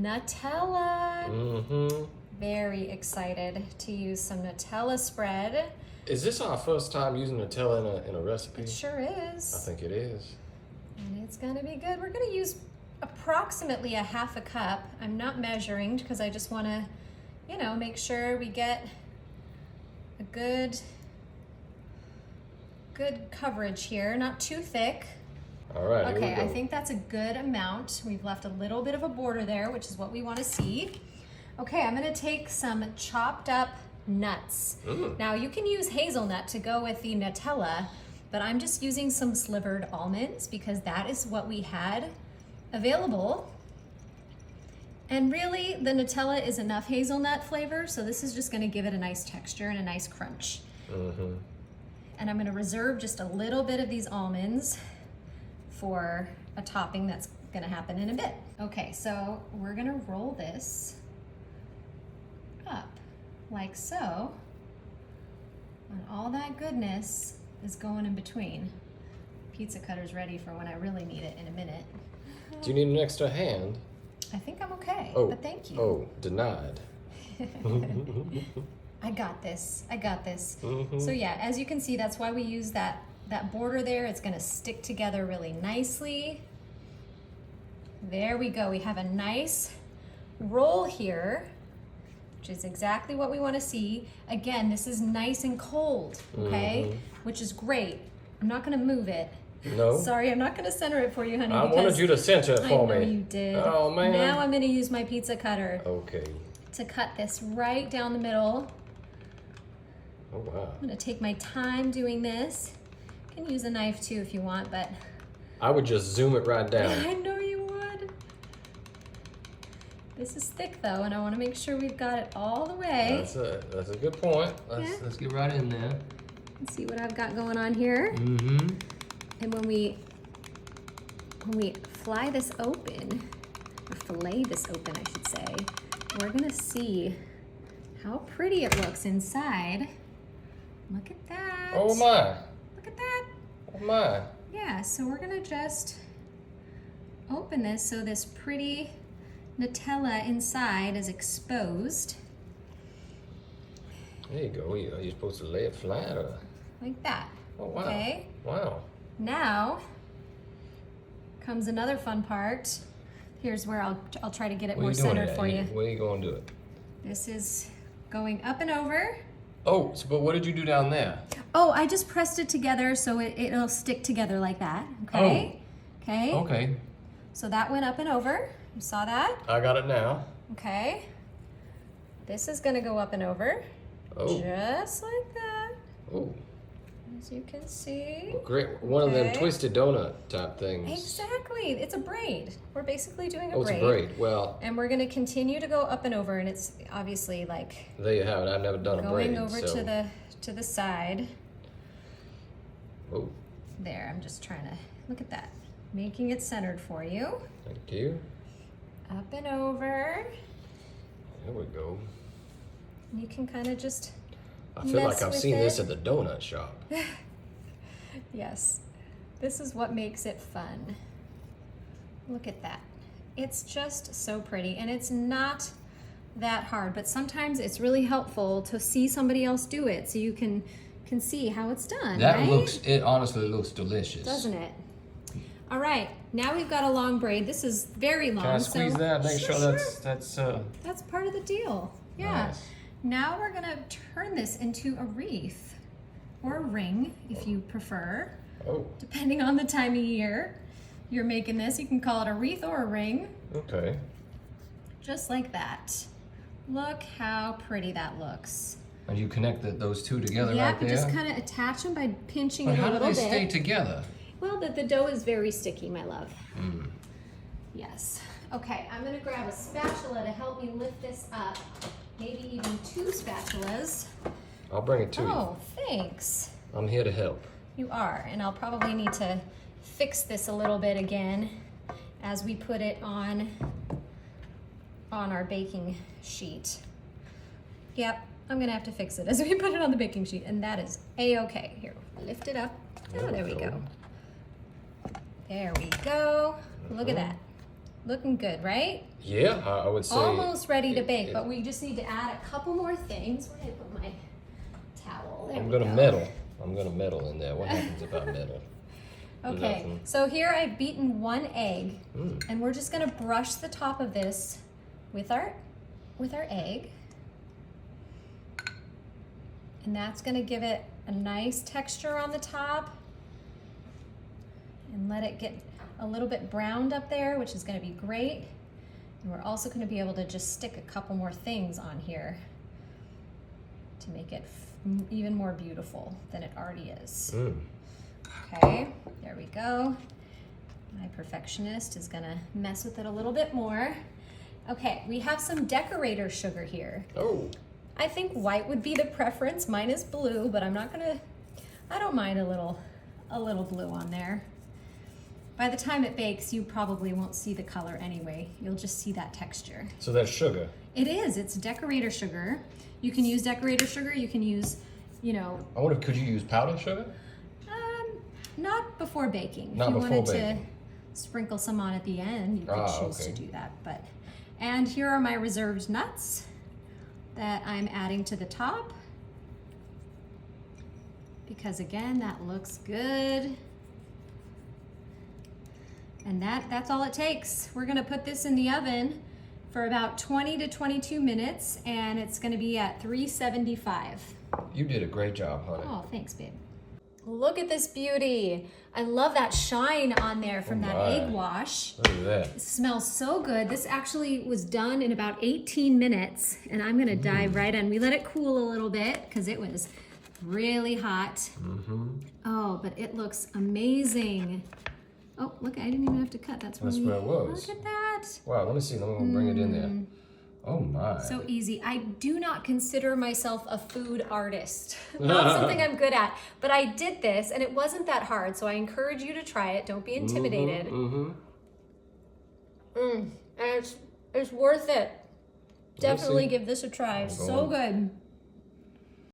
Nutella. Mm-hmm. Very excited to use some Nutella spread. Is this our first time using Nutella in a recipe? It sure is. I think it is. And it's gonna be good. We're gonna use approximately a half a cup. I'm not measuring because I just wanna, you know, make sure we get a good coverage here, not too thick. All right, Okay, here we go. I think that's a good amount. We've left a little bit of a border there, which is what we want to see. Okay, I'm gonna take some chopped up nuts. Now you can use hazelnut to go with the Nutella, but I'm just using some slivered almonds because that is what we had available. And really, the Nutella is enough hazelnut flavor, so this is just gonna give it a nice texture and a nice crunch. And I'm gonna reserve just a little bit of these almonds for a topping that's gonna happen in a bit. Okay, so we're gonna roll this up like so, and all that goodness is going in between. Pizza cutter's ready for when I really need it in a minute. Do you need an extra hand? I think I'm okay, Oh, but thank you. Oh, denied. I got this, I got this. So yeah, as you can see, that's why we use that border there. It's gonna stick together really nicely. There we go, we have a nice roll here, which is exactly what we wanna see. Again, this is nice and cold, okay? Which is great. I'm not gonna move it. No? Sorry, I'm not gonna center it for you, honey. I wanted you to center it for me. I know you did. Oh, man. Now I'm gonna use my pizza cutter Okay. to cut this right down the middle. Oh, wow. I'm gonna take my time doing this. You can use a knife too if you want, but I would just zoom it right down. I know you would. This is thick though, and I wanna make sure we've got it all the way. That's a good point. Let's get right in there. Let's see what I've got going on here. And when we fly this open, or fillet this open, I should say, we're gonna see how pretty it looks inside. Look at that. Oh my. Look at that. Oh my. Yeah, so we're gonna just open this so this pretty Nutella inside is exposed. There you go. Are you supposed to lay it flat or? Like that. Oh wow. Okay. Wow. Now comes another fun part. Here's where I'll try to get it more centered for you. Where are you going to do it? This is going up and over. Oh, but what did you do down there? Oh, I just pressed it together so it'll stick together like that. Okay. Oh. Okay. Okay. So that went up and over. You saw that? I got it now. Okay. This is gonna go up and over. Oh. Just like that. Oh. As you can see. Great. One of them Okay. twisted donut type things. Exactly. It's a braid. We're basically doing a Oh, braid. it's a braid. Well, And we're gonna continue to go up and over, and it's obviously like there you have it. I've never done a braid. going over so. to the side. Oh, There, I'm just trying to look at that. Making it centered for you. thank you. Up and over. There we go. You can kind of just I feel like mess I've with seen this it. at the donut shop. Yes, this is what makes it fun. Look at that. It's just so pretty, and it's not that hard, but sometimes it's really helpful to see somebody else do it so you can see how it's done, That right? it honestly looks delicious. Doesn't it? All right, now we've got a long braid. This is very long. Can I squeeze so that? Make sure Sure. that's That's part of the deal. Yeah. Nice. Now we're gonna turn this into a wreath or a ring if you prefer, Oh, depending on the time of year you're making this. You can call it a wreath or a ring, okay. just like that. Look how pretty that looks. And you connect those two together Yeah, right there? just kind of attach them by pinching But it a how do little they bit. stay together? Well, the dough is very sticky, my love. Mm. Yes. Okay, I'm gonna grab a spatula to help me lift this up. Maybe even 2 spatulas. I'll bring it to you. Oh, thanks. I'm here to help. You are, and I'll probably need to fix this a little bit again as we put it on our baking sheet. Yep, I'm gonna have to fix it as we put it on the baking sheet, and that is a-okay. Here, lift it up. Oh, there we go. There we go. Look at that. Looking good, right? Yeah, I would say. Almost ready to bake, but we just need to add a couple more things. Where did I put my towel? There I'm we gonna go. meddle. I'm gonna meddle in there. What happens if I meddle? Okay, Nothing. so here I've beaten 1 egg, and we're just gonna brush the top of this with our egg. And that's gonna give it a nice texture on the top and let it get a little bit browned up there, which is gonna be great. And we're also gonna be able to just stick a couple more things on here to make it even more beautiful than it already is. Okay, there we go. My perfectionist is gonna mess with it a little bit more. Okay, we have some decorator sugar here. Oh. I think white would be the preference. Mine is blue, but I don't mind a little blue on there. By the time it bakes, you probably won't see the color anyway. You'll just see that texture. So that's sugar. It is, it's decorator sugar. You can use decorator sugar, you can use, you know. I wonder, could you use powdered sugar? Not before baking. Not if you before wanted baking. to sprinkle some on at the end, you could choose to okay. do that. And here are my reserved nuts that I'm adding to the top. Because again, that looks good. And that's all it takes. We're gonna put this in the oven for about 20 to 22 minutes, and it's gonna be at 375. You did a great job, honey. Oh, thanks, babe. Look at this beauty. I love that shine on there from that egg wash. Look at that. It smells so good. This actually was done in about 18 minutes, and I'm gonna dive right in. We let it cool a little bit because it was really hot. Oh, but it looks amazing. Oh, look, I didn't even have to cut. That's where it was. Look at that. Wow, let me see. Let me bring it in there. Oh my. So easy. I do not consider myself a food artist. Not something I'm good at. But I did this and it wasn't that hard. So I encourage you to try it. Don't be intimidated. And it's worth it. Definitely give this a try. So good.